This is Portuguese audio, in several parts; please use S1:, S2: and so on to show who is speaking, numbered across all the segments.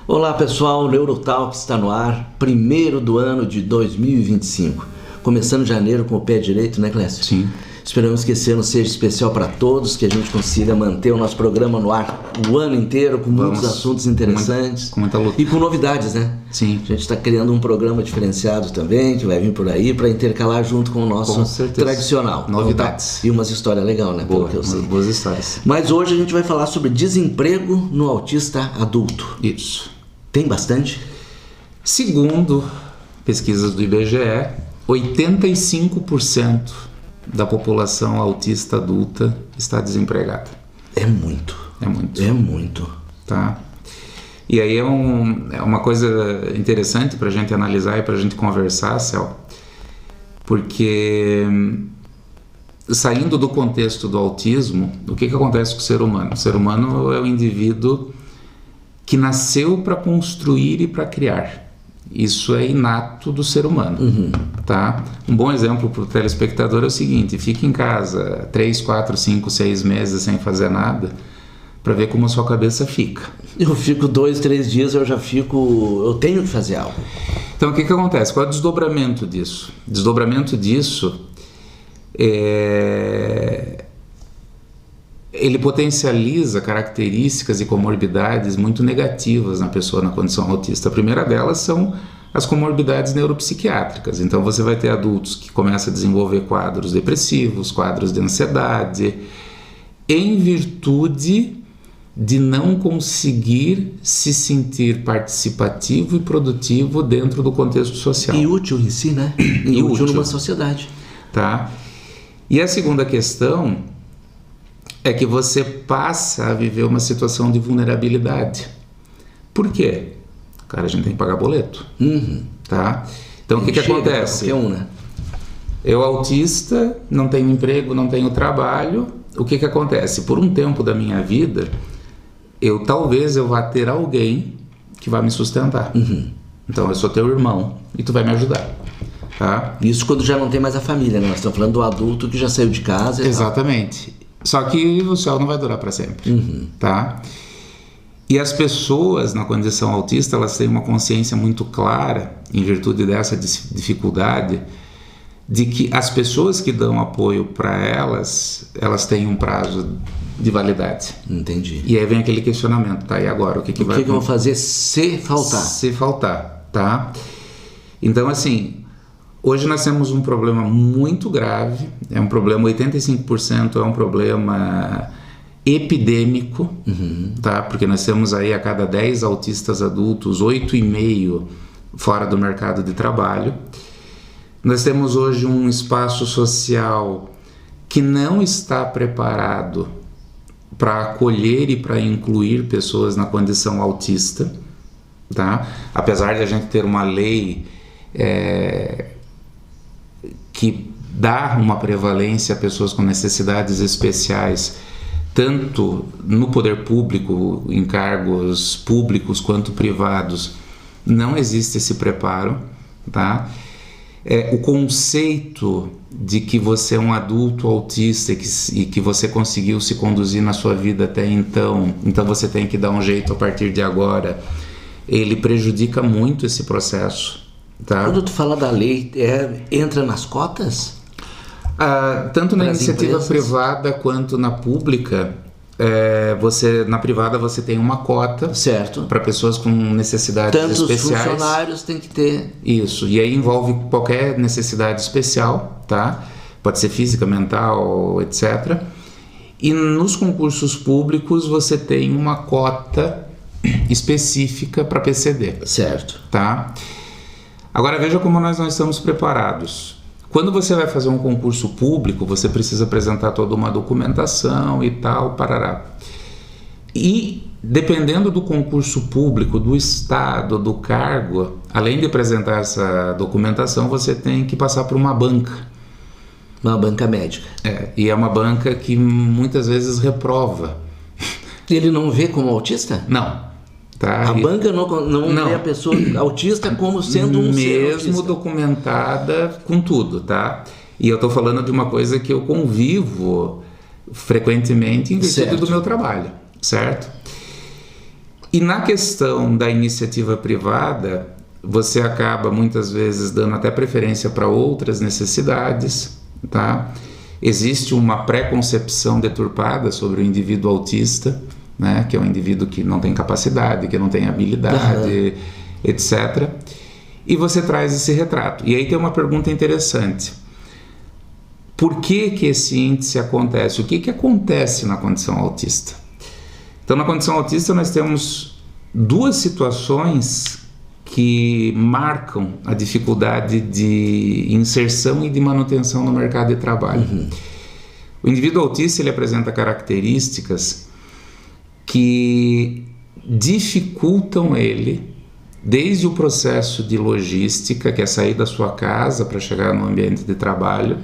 S1: Olá pessoal, o Neurotalk está no ar, primeiro do ano de 2025. Começando janeiro com o pé direito, né, Clécio?
S2: Sim.
S1: Esperamos que esse ano seja especial para todos, que a gente consiga manter o nosso programa no ar o ano inteiro, com muitos assuntos interessantes.
S2: Com muita luta.
S1: E com novidades, né?
S2: Sim.
S1: A gente está criando um programa diferenciado também, que vai vir por aí, para intercalar junto com o nosso tradicional.
S2: Novidades.
S1: Então, tá? E umas histórias legais, né?
S2: Boa,
S1: pelo que eu sei.
S2: boas histórias.
S1: Mas hoje a gente vai falar sobre desemprego no autista adulto.
S2: Isso.
S1: Tem bastante?
S2: Segundo pesquisas do IBGE, 85% da população autista adulta está desempregada.
S1: É muito.
S2: É muito.
S1: É muito.
S2: Tá? E aí é uma coisa interessante para a gente analisar e para a gente conversar, Céu, porque saindo do contexto do autismo, o que acontece com o ser humano? O ser humano é um indivíduo que nasceu para construir e para criar. Isso é inato do ser humano. Tá? Um bom exemplo para o telespectador é o seguinte: fique em casa 3, 4, 5, 6 meses sem fazer nada para ver como a sua cabeça fica.
S1: Eu fico 2, 3 dias, eu tenho que fazer algo.
S2: Então o que acontece? Qual é o desdobramento disso? O desdobramento disso ele potencializa características e comorbidades muito negativas na pessoa na condição autista. A primeira delas são as comorbidades neuropsiquiátricas. Então você vai ter adultos que começam a desenvolver quadros depressivos, quadros de ansiedade, em virtude de não conseguir se sentir participativo e produtivo dentro do contexto social.
S1: E útil em si, né? E útil numa sociedade.
S2: Tá? E a segunda questão é que você passa a viver uma situação de vulnerabilidade. Por quê? Cara, a gente tem que pagar boleto. Tá? Então o que acontece?
S1: Né?
S2: Eu, autista, não tenho emprego, não tenho trabalho. O que acontece? Por um tempo da minha vida, talvez eu vá ter alguém que vai me sustentar. Então eu sou teu irmão e tu vai me ajudar. Tá?
S1: Isso quando já não tem mais a família, né? Nós estamos falando do adulto que já saiu de casa.
S2: Exatamente. Só que o céu não vai durar para sempre, tá? E as pessoas na condição autista, elas têm uma consciência muito clara, em virtude dessa dificuldade, de que as pessoas que dão apoio para elas têm um prazo de validade.
S1: Entendi.
S2: E aí vem aquele questionamento, tá? E agora? O que eu
S1: vou fazer se faltar?
S2: Se faltar, tá? Então, assim, hoje nós temos um problema muito grave, é um problema, 85% é um problema epidêmico, tá? Porque nós temos aí a cada 10 autistas adultos, 8,5 fora do mercado de trabalho. Nós temos hoje um espaço social que não está preparado para acolher e para incluir pessoas na condição autista, tá? Apesar de a gente ter uma lei que dá uma prevalência a pessoas com necessidades especiais, tanto no poder público, em cargos públicos quanto privados, não existe esse preparo, tá? O conceito de que você é um adulto autista e que você conseguiu se conduzir na sua vida até então você tem que dar um jeito a partir de agora, ele prejudica muito esse processo. Tá?
S1: Quando tu fala da lei, entra nas cotas?
S2: Tanto na iniciativa privada quanto na pública, na privada você tem uma cota para pessoas com necessidades especiais.
S1: Tantos funcionários tem que ter.
S2: Isso, e aí envolve qualquer necessidade especial, tá? Pode ser física, mental, etc. E nos concursos públicos você tem uma cota específica para PCD.
S1: Certo.
S2: Tá? Agora veja como nós não estamos preparados. Quando você vai fazer um concurso público, você precisa apresentar toda uma documentação e tal, parará. E dependendo do concurso público, do estado, do cargo, além de apresentar essa documentação, você tem que passar por uma banca.
S1: Uma banca médica.
S2: E é uma banca que muitas vezes reprova.
S1: Ele não vê como autista?
S2: Não. Tá?
S1: A banca não vê a pessoa autista como sendo um ser autista.
S2: Mesmo documentada com tudo, tá? E eu estou falando de uma coisa que eu convivo frequentemente em virtude do meu trabalho, certo? E na questão da iniciativa privada, você acaba muitas vezes dando até preferência para outras necessidades, tá? Existe uma pré-concepção deturpada sobre o indivíduo autista, né? Que é um indivíduo que não tem capacidade, que não tem habilidade, etc. E você traz esse retrato. E aí tem uma pergunta interessante. Por que esse índice acontece? O que acontece na condição autista? Então, na condição autista, nós temos duas situações que marcam a dificuldade de inserção e de manutenção no mercado de trabalho. O indivíduo autista, ele apresenta características que dificultam ele, desde o processo de logística, que é sair da sua casa para chegar no ambiente de trabalho,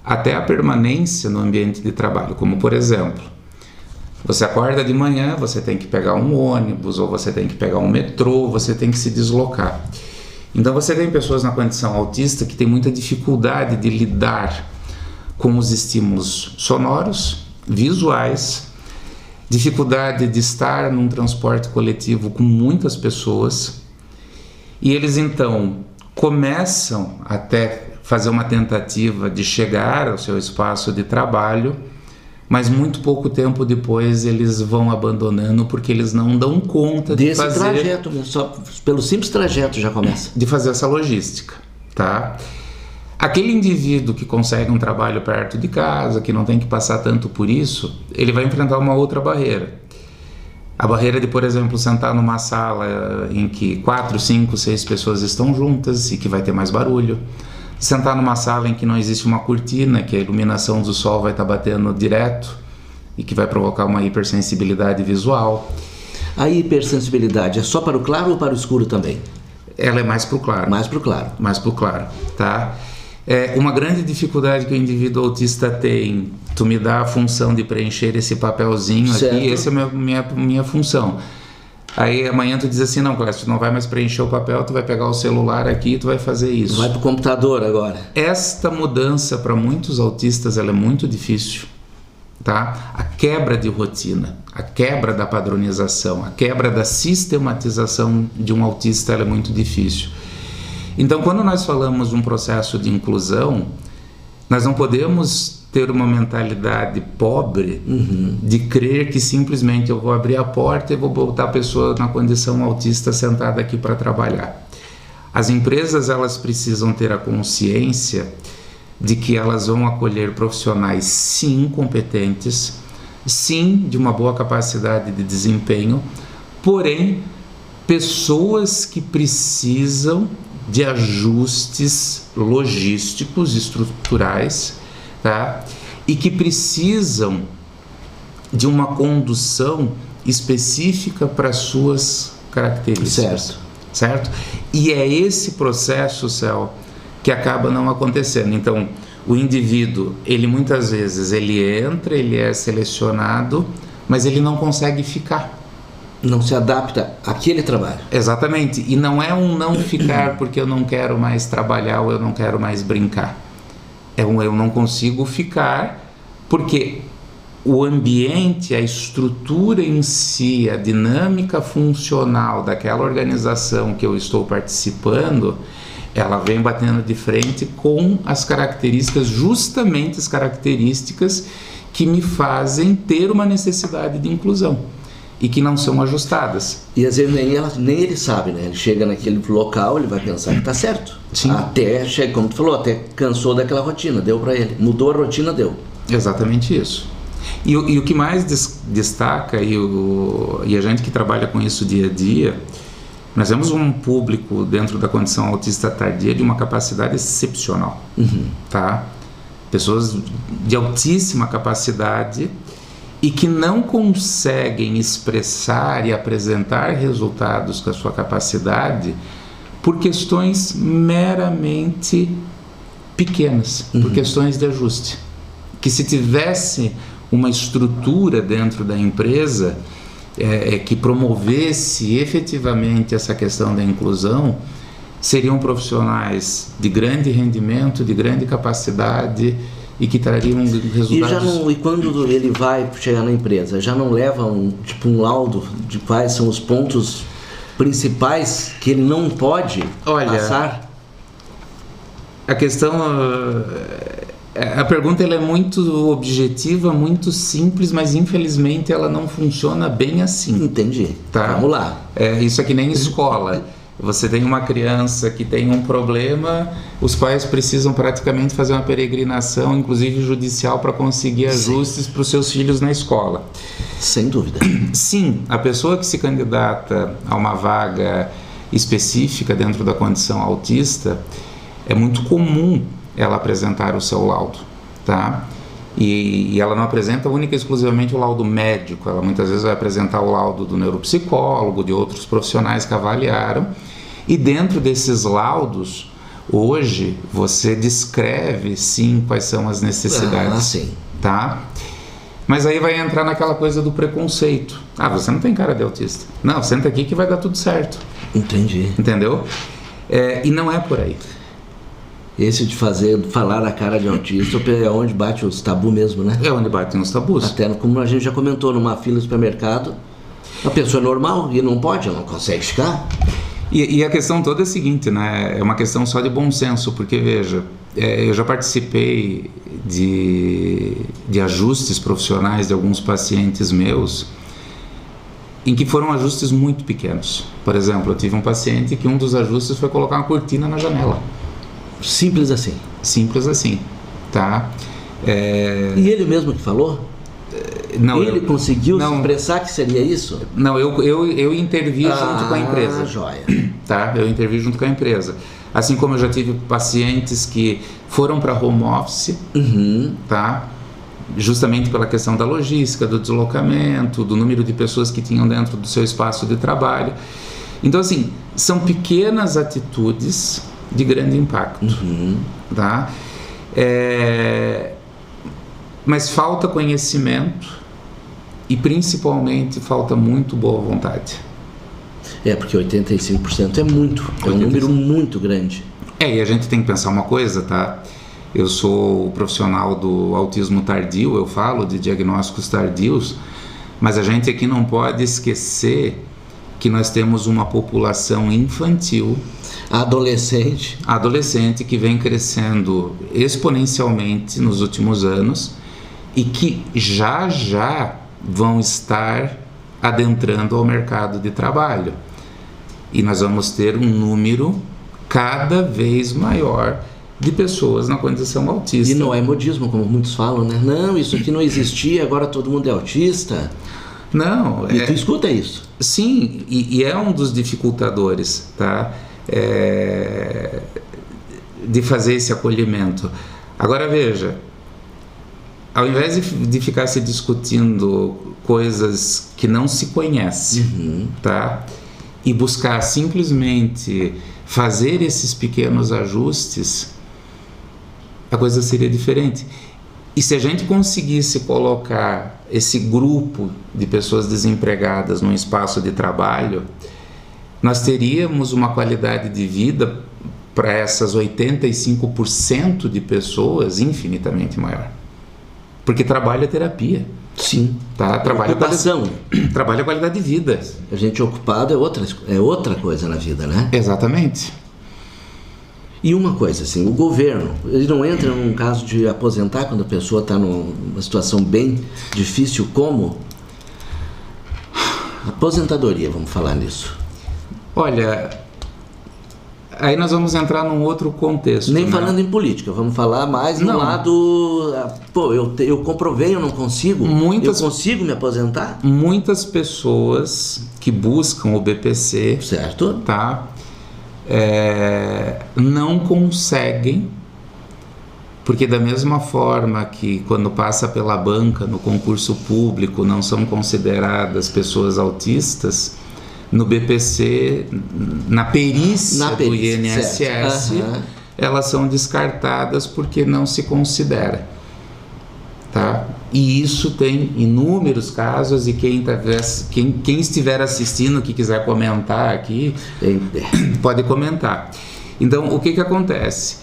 S2: até a permanência no ambiente de trabalho, como por exemplo, você acorda de manhã, você tem que pegar um ônibus, ou você tem que pegar um metrô, você tem que se deslocar. Então você tem pessoas na condição autista que têm muita dificuldade de lidar com os estímulos sonoros, visuais, dificuldade de estar num transporte coletivo com muitas pessoas, e eles então começam até fazer uma tentativa de chegar ao seu espaço de trabalho, mas muito pouco tempo depois eles vão abandonando porque eles não dão conta de fazer...
S1: Desse trajeto, só pelo simples trajeto já começa.
S2: De fazer essa logística, tá? Aquele indivíduo que consegue um trabalho perto de casa, que não tem que passar tanto por isso, ele vai enfrentar uma outra barreira. A barreira de, por exemplo, sentar numa sala em que 4, 5, 6 pessoas estão juntas e que vai ter mais barulho. Sentar numa sala em que não existe uma cortina, que a iluminação do sol vai estar batendo direto e que vai provocar uma hipersensibilidade visual.
S1: A hipersensibilidade é só para o claro ou para o escuro também?
S2: Ela é mais para o claro.
S1: Mais para o claro.
S2: Mais para o claro, tá? Uma grande dificuldade que o indivíduo autista tem, tu me dá a função de preencher esse papelzinho
S1: certo.
S2: Aqui, essa é a minha função. Aí amanhã tu diz assim, não, Clécio, tu não vai mais preencher o papel, tu vai pegar o celular aqui e tu vai fazer isso.
S1: Vai pro computador agora.
S2: Esta mudança para muitos autistas, ela é muito difícil, tá? A quebra de rotina, a quebra da padronização, a quebra da sistematização de um autista, ela é muito difícil. Então, quando nós falamos de um processo de inclusão, nós não podemos ter uma mentalidade pobre de crer que simplesmente eu vou abrir a porta e vou botar a pessoa na condição autista sentada aqui para trabalhar. As empresas, elas precisam ter a consciência de que elas vão acolher profissionais sim competentes, sim de uma boa capacidade de desempenho, porém pessoas que precisam de ajustes logísticos, estruturais, tá? E que precisam de uma condução específica para suas características. Certo? E é esse processo, Céu, que acaba não acontecendo. Então, o indivíduo, ele muitas vezes, ele entra, ele é selecionado, mas ele não consegue ficar.
S1: Não se adapta àquele trabalho.
S2: Exatamente. E não é um não ficar porque eu não quero mais trabalhar ou eu não quero mais brincar. É um eu não consigo ficar porque o ambiente, a estrutura em si, a dinâmica funcional daquela organização que eu estou participando, ela vem batendo de frente com as características, justamente as características que me fazem ter uma necessidade de inclusão e que não são ajustadas.
S1: E às vezes nem ele sabe, né? Ele chega naquele local, ele vai pensar que está certo.
S2: Sim.
S1: Até, como tu falou, até cansou daquela rotina, deu para ele. Mudou a rotina, deu.
S2: Exatamente isso. E o que mais destaca, e a gente que trabalha com isso dia a dia, nós temos um público dentro da condição autista tardia de uma capacidade excepcional, tá? Pessoas de altíssima capacidade e que não conseguem expressar e apresentar resultados com a sua capacidade por questões meramente pequenas, por questões de ajuste. Que se tivesse uma estrutura dentro da empresa que promovesse efetivamente essa questão da inclusão, seriam profissionais de grande rendimento, de grande capacidade, e que trariam resultados.
S1: E quando ele vai chegar na empresa, já não leva um laudo de quais são os pontos principais que ele não pode passar?
S2: A questão, a pergunta ela é muito objetiva, muito simples, mas infelizmente ela não funciona bem assim.
S1: Entendi.
S2: Tá?
S1: Vamos lá.
S2: Isso é que nem escola. Você tem uma criança que tem um problema, os pais precisam praticamente fazer uma peregrinação, inclusive judicial, para conseguir ajustes para os seus filhos na escola.
S1: Sem dúvida.
S2: Sim, a pessoa que se candidata a uma vaga específica dentro da condição autista, é muito comum ela apresentar o seu laudo, tá? E ela não apresenta única e exclusivamente o laudo médico, ela muitas vezes vai apresentar o laudo do neuropsicólogo, de outros profissionais que avaliaram, e dentro desses laudos, hoje, você descreve sim quais são as necessidades,
S1: sim.
S2: Tá? Mas aí vai entrar naquela coisa do preconceito. Você não tem cara de autista. Não, senta aqui que vai dar tudo certo.
S1: Entendi.
S2: Entendeu? E não é por aí.
S1: Esse de falar a cara de autista é onde bate os tabus mesmo, né?
S2: É onde batem os tabus.
S1: Até como a gente já comentou, numa fila do supermercado, a pessoa é normal e não pode, ela não consegue chegar.
S2: E a questão toda é a seguinte, né? É uma questão só de bom senso, porque veja, eu já participei de ajustes profissionais de alguns pacientes meus, em que foram ajustes muito pequenos. Por exemplo, eu tive um paciente que um dos ajustes foi colocar uma cortina na janela.
S1: Simples assim.
S2: Simples assim, tá?
S1: E ele mesmo que falou?
S2: Não,
S1: ele conseguiu se expressar que seria isso?
S2: Não, eu intervi junto com a empresa.
S1: Joia.
S2: Tá? Eu intervi junto com a empresa. Assim como eu já tive pacientes que foram para home office, tá? Justamente pela questão da logística, do deslocamento, do número de pessoas que tinham dentro do seu espaço de trabalho. Então, assim, são pequenas atitudes de grande impacto, tá? Mas falta conhecimento e principalmente falta muito boa vontade.
S1: Porque 85% é muito, é um número muito grande.
S2: E a gente tem que pensar uma coisa, tá? Eu sou o profissional do autismo tardio, eu falo de diagnósticos tardios, mas a gente aqui não pode esquecer que nós temos uma população infantil, adolescente que vem crescendo exponencialmente nos últimos anos e que já vão estar adentrando ao mercado de trabalho. E nós vamos ter um número cada vez maior de pessoas na condição autista.
S1: E não é modismo, como muitos falam, né? Não, isso aqui não existia, agora todo mundo é autista.
S2: Não.
S1: E tu escuta isso?
S2: Sim, e é um dos dificultadores, tá? De fazer esse acolhimento. Agora veja, ao invés de ficar se discutindo coisas que não se conhece, tá? E buscar simplesmente fazer esses pequenos ajustes, a coisa seria diferente. E se a gente conseguisse colocar esse grupo de pessoas desempregadas num espaço de trabalho, nós teríamos uma qualidade de vida para essas 85% de pessoas infinitamente maior. Porque trabalho é terapia.
S1: Sim.
S2: Tá? Trabalho é qualidade de vida.
S1: A gente ocupado é outra coisa na vida, né?
S2: Exatamente.
S1: E uma coisa assim, o governo, ele não entra num caso de aposentar quando a pessoa está numa situação bem difícil como? Aposentadoria, vamos falar nisso. Olha,
S2: aí nós vamos entrar num outro contexto.
S1: Nem falando em política, vamos falar mais no lado... eu comprovei, eu não consigo? Eu consigo me aposentar?
S2: Muitas pessoas que buscam o BPC...
S1: Certo.
S2: Tá? Não conseguem, porque da mesma forma que quando passa pela banca no concurso público não são consideradas pessoas autistas, no BPC, na perícia do INSS, elas são descartadas porque não se considera, tá? E isso tem inúmeros casos, e quem estiver assistindo, que quiser comentar aqui, pode comentar. Então, o que acontece?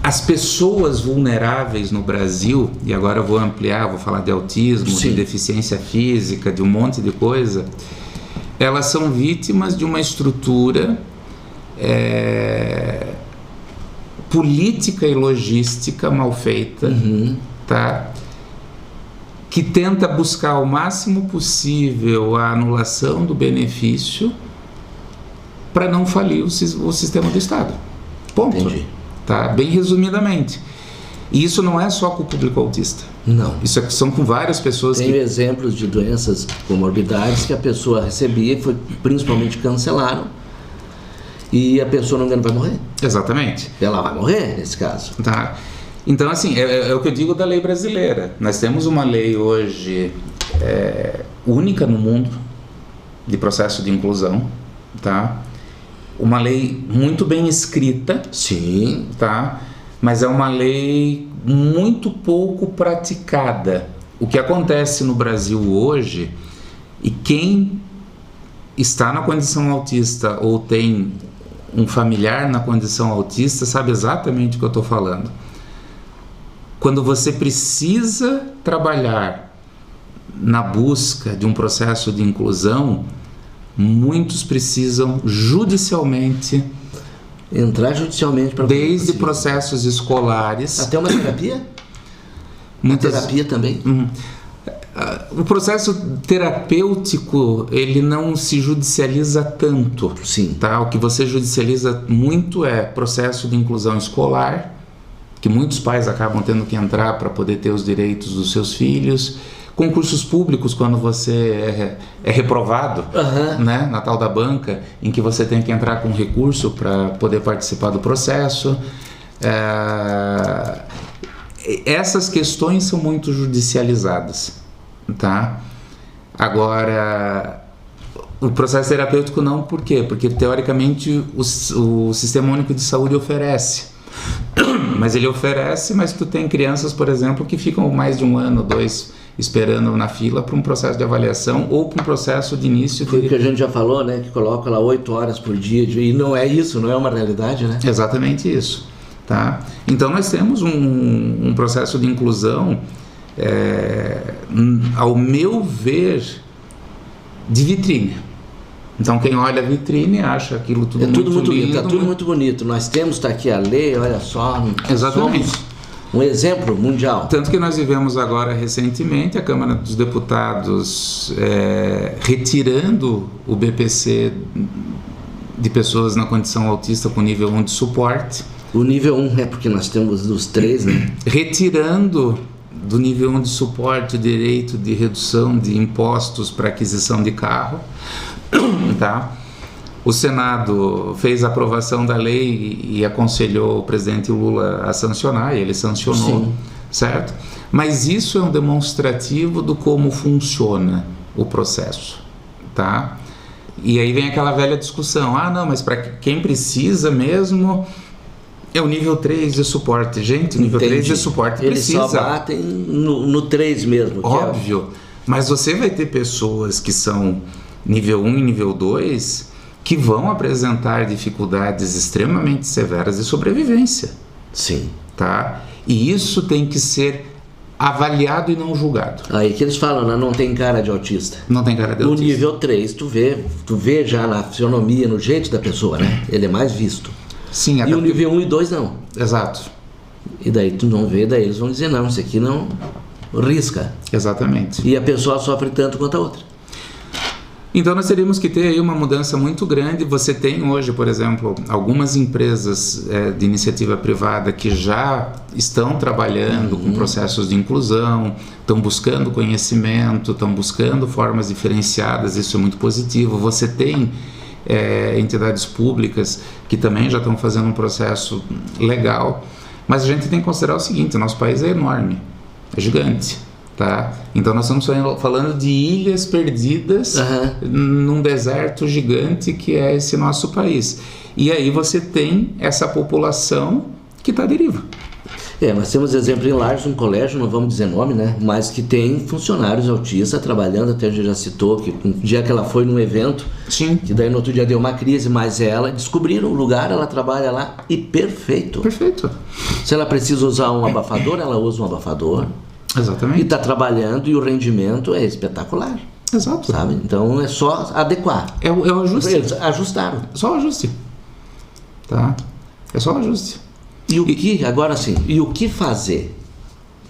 S2: as pessoas vulneráveis no Brasil, e agora eu vou ampliar, vou falar de autismo,
S1: Sim.
S2: de deficiência física, de um monte de coisa, elas são vítimas de uma estrutura política e logística mal feita, tá? Que tenta buscar o máximo possível a anulação do benefício para não falir o sistema do Estado. Ponto.
S1: Entendi.
S2: Tá? Bem resumidamente. E isso não é só com o público autista.
S1: Não.
S2: Isso são com várias pessoas.
S1: Tem exemplos de doenças comorbidades que a pessoa recebia e principalmente cancelaram, e a pessoa não vai morrer.
S2: Exatamente.
S1: Ela vai morrer nesse caso.
S2: Tá? Então, assim, é o que eu digo da lei brasileira. Nós temos uma lei hoje única no mundo de processo de inclusão, tá? Uma lei muito bem escrita.
S1: Sim.
S2: Tá? Mas é uma lei muito pouco praticada. O que acontece no Brasil hoje, e quem está na condição autista ou tem um familiar na condição autista sabe exatamente o que eu estou falando. Quando você precisa trabalhar na busca de um processo de inclusão, muitos precisam judicialmente
S1: Entrar judicialmente para
S2: desde processos escolares
S1: até uma terapia? Terapia também?
S2: O processo terapêutico, ele não se judicializa tanto.
S1: Sim.
S2: Tá? O que você judicializa muito é processo de inclusão escolar, que muitos pais acabam tendo que entrar para poder ter os direitos dos seus filhos. Concursos públicos, quando você é reprovado, né, na tal da banca, em que você tem que entrar com recurso para poder participar do processo. Essas questões são muito judicializadas, tá? Agora, o processo terapêutico não, por quê? Porque teoricamente o Sistema Único de Saúde oferece. Mas ele oferece, mas tu tem crianças, por exemplo, que ficam mais de 1 ano, 2 esperando na fila para um processo de avaliação ou para um processo de início.
S1: Foi o que a gente já falou, né? Que coloca lá 8 horas por dia, e não é isso, não é uma realidade, né?
S2: Exatamente isso, tá? Então nós temos um processo de inclusão, ao meu ver, de vitrine. Então quem olha a vitrine acha aquilo tudo muito lindo.
S1: Bonito, tá tudo muito bonito. Nós temos, tá aqui a lei, olha só.
S2: Exatamente.
S1: Somos um exemplo mundial.
S2: Tanto que nós vivemos agora recentemente a Câmara dos Deputados retirando o BPC de pessoas na condição autista com nível 1 de suporte.
S1: O nível 1 é porque nós temos os 3, né?
S2: Retirando do nível 1 de suporte o direito de redução de impostos para aquisição de carro. Tá? O Senado fez a aprovação da lei e aconselhou o presidente Lula a sancionar, e ele sancionou. Sim. Certo? Mas isso é um demonstrativo do como funciona o processo, tá? E aí vem aquela velha discussão, não, mas para quem precisa mesmo é o nível 3 de suporte. Gente, o nível 3 de suporte
S1: eles
S2: precisa.
S1: Eles só batem no 3 mesmo.
S2: Óbvio, mas você vai ter pessoas que são nível 1 e nível 2 que vão apresentar dificuldades extremamente severas de sobrevivência.
S1: Sim.
S2: Tá? E isso tem que ser avaliado e não julgado.
S1: Aí que eles falam, né? Não tem cara de autista.
S2: Não tem cara de autista.
S1: No nível 3, tu vê já na fisionomia, no jeito da pessoa, né? Ele é mais visto.
S2: Sim.
S1: E o nível 1 e 2 não.
S2: Exato.
S1: E daí tu não vê, daí eles vão dizer, não, isso aqui não risca.
S2: Exatamente.
S1: E a pessoa sofre tanto quanto a outra.
S2: Então nós teríamos que ter aí uma mudança muito grande. Você tem hoje, por exemplo, algumas empresas de iniciativa privada que já estão trabalhando com processos de inclusão, estão buscando conhecimento, estão buscando formas diferenciadas, isso é muito positivo. Você tem entidades públicas que também já estão fazendo um processo legal, mas a gente tem que considerar o seguinte, o nosso país é enorme, é gigante. Tá? Então nós estamos falando de ilhas perdidas num deserto gigante que é esse nosso país. E aí você tem essa população que está à deriva.
S1: Nós temos exemplo em Lages, um colégio, não vamos dizer nome, né? Mas que tem funcionários autistas trabalhando, até a gente já citou, que um dia que ela foi num evento,
S2: sim,
S1: que daí no outro dia deu uma crise, mas ela, descobriram o lugar, ela trabalha lá e perfeito.
S2: Perfeito.
S1: Se ela precisa usar um abafador, ela usa um abafador.
S2: Exatamente.
S1: E está trabalhando e o rendimento é espetacular.
S2: Exato.
S1: Sabe? Então é só adequar.
S2: É o ajuste.
S1: Eles ajustaram.
S2: Só o ajuste. Tá? É só o ajuste.
S1: E o que fazer?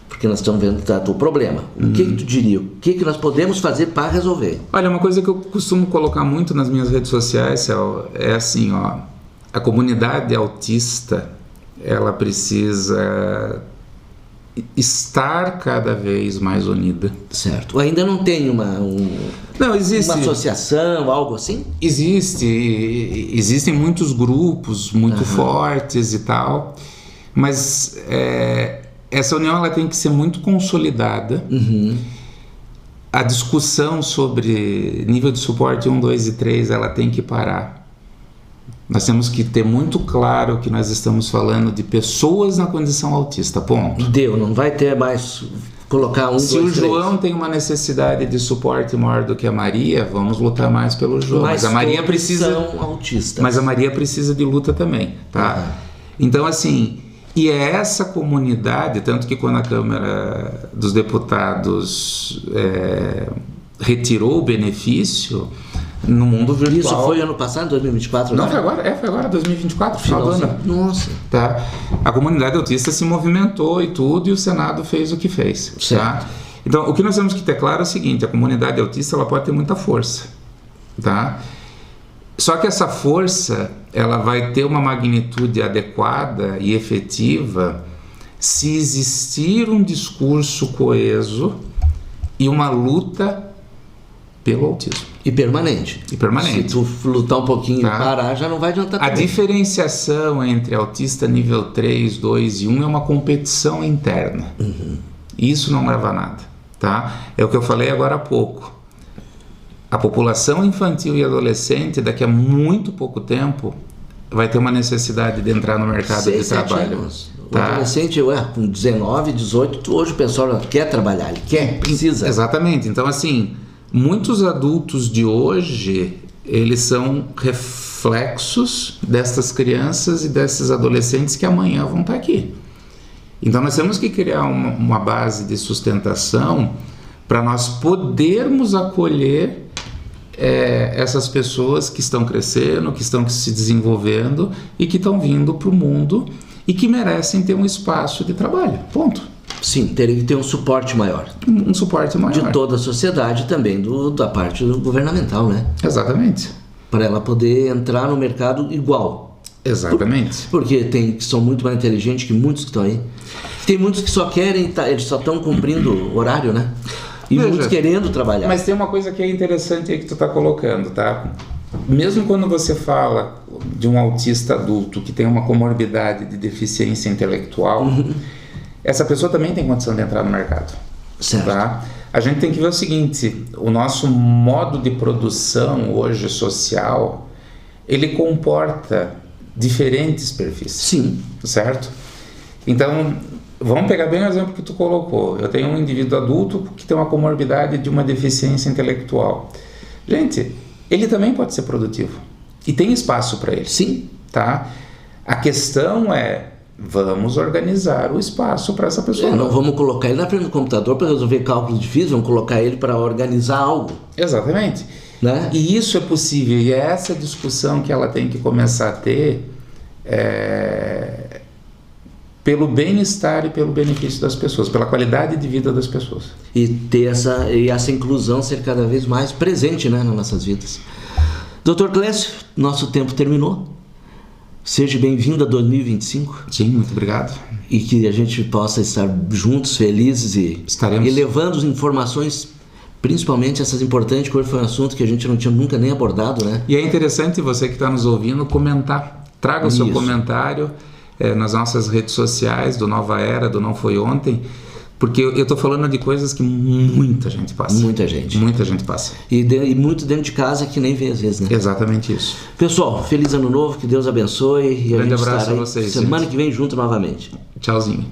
S1: Porque nós estamos vendo o problema. O que tu diria? O que nós podemos fazer para resolver?
S2: Olha, uma coisa que eu costumo colocar muito nas minhas redes sociais, Céu, é assim, ó, a comunidade autista, ela precisa estar cada vez mais unida.
S1: Certo. Ainda não tem
S2: não, existe
S1: uma associação, algo assim?
S2: Existem muitos grupos muito fortes e tal, mas essa união ela tem que ser muito consolidada. A discussão sobre nível de suporte 1, 2 e 3 ela tem que parar. Nós temos que ter muito claro que nós estamos falando de pessoas na condição autista, ponto.
S1: Não vai ter mais colocar 1, 2, 3.
S2: Se o João tem uma necessidade de suporte maior do que a Maria, vamos lutar mais pelo João. Mas a Maria precisa,
S1: são autistas.
S2: Mas a Maria precisa de luta também, tá? Então, assim, e é essa comunidade, tanto que quando a Câmara dos Deputados retirou o benefício, no mundo virtual...
S1: Isso foi ano passado, 2024?
S2: Não, foi agora, 2024, final do ano.
S1: Nossa.
S2: Tá? A comunidade autista se movimentou e tudo, e o Senado fez o que fez. Tá? Então, o que nós temos que ter claro é o seguinte, a comunidade autista ela pode ter muita força. Tá? Só que essa força, ela vai ter uma magnitude adequada e efetiva se existir um discurso coeso e uma luta pelo autismo.
S1: E permanente. Se tu lutar um pouquinho e parar, já não vai adiantar também.
S2: A diferenciação entre autista nível 3, 2 e 1 é uma competição interna. Isso não leva a nada. Tá? É o que eu falei agora há pouco. A população infantil e adolescente, daqui a muito pouco tempo, vai ter uma necessidade de entrar no mercado de trabalho.
S1: Anos. O adolescente, com 19, 18, hoje o pessoal quer trabalhar, ele quer, precisa.
S2: Exatamente. Então, assim... Muitos adultos de hoje, eles são reflexos destas crianças e desses adolescentes que amanhã vão estar aqui. Então nós temos que criar uma base de sustentação para nós podermos acolher essas pessoas que estão crescendo, que estão se desenvolvendo e que estão vindo para o mundo e que merecem ter um espaço de trabalho. Ponto.
S1: Sim, teria que ter um suporte maior.
S2: Um suporte maior.
S1: De toda a sociedade também, da parte governamental, né?
S2: Exatamente.
S1: Para ela poder entrar no mercado igual.
S2: Exatamente.
S1: Porque são muito mais inteligentes que muitos que estão aí. Tem muitos que só querem, eles só estão cumprindo o horário, né? E muitos querendo trabalhar.
S2: Mas tem uma coisa que é interessante aí que tu está colocando, tá? Mesmo quando você fala de um autista adulto que tem uma comorbidade de deficiência intelectual... Essa pessoa também tem condição de entrar no mercado.
S1: Certo.
S2: Tá? A gente tem que ver o seguinte, o nosso modo de produção hoje social, ele comporta diferentes perfis.
S1: Sim.
S2: Certo? Então, vamos pegar bem o exemplo que tu colocou. Eu tenho um indivíduo adulto que tem uma comorbidade de uma deficiência intelectual. Gente, ele também pode ser produtivo. E tem espaço para ele.
S1: Sim.
S2: Tá? A questão é... Vamos organizar o espaço para essa pessoa.
S1: Não vamos colocar ele na frente do computador para resolver cálculos difíceis, vamos colocar ele para organizar algo.
S2: Exatamente.
S1: Né?
S2: E isso é possível, e é essa discussão que ela tem que começar a ter pelo bem-estar e pelo benefício das pessoas, pela qualidade de vida das pessoas.
S1: E ter essa inclusão ser cada vez mais presente, né, nas nossas vidas. Dr. Clécio, nosso tempo terminou. Seja bem-vindo a 2025.
S2: Sim, muito obrigado.
S1: E que a gente possa estar juntos, felizes e levando informações, principalmente essas importantes, que hoje foi um assunto que a gente não tinha nunca nem abordado, né?
S2: E é interessante você que está nos ouvindo comentar. Traga o seu comentário nas nossas redes sociais do Nova Era, do Não Foi Ontem, porque eu estou falando de coisas que muita gente passa.
S1: Muita gente passa. E muito dentro de casa que nem vê às vezes, né?
S2: Exatamente isso.
S1: Pessoal, feliz ano novo, que Deus abençoe. E
S2: grande abraço a vocês.
S1: Semana que vem junto novamente.
S2: Tchauzinho.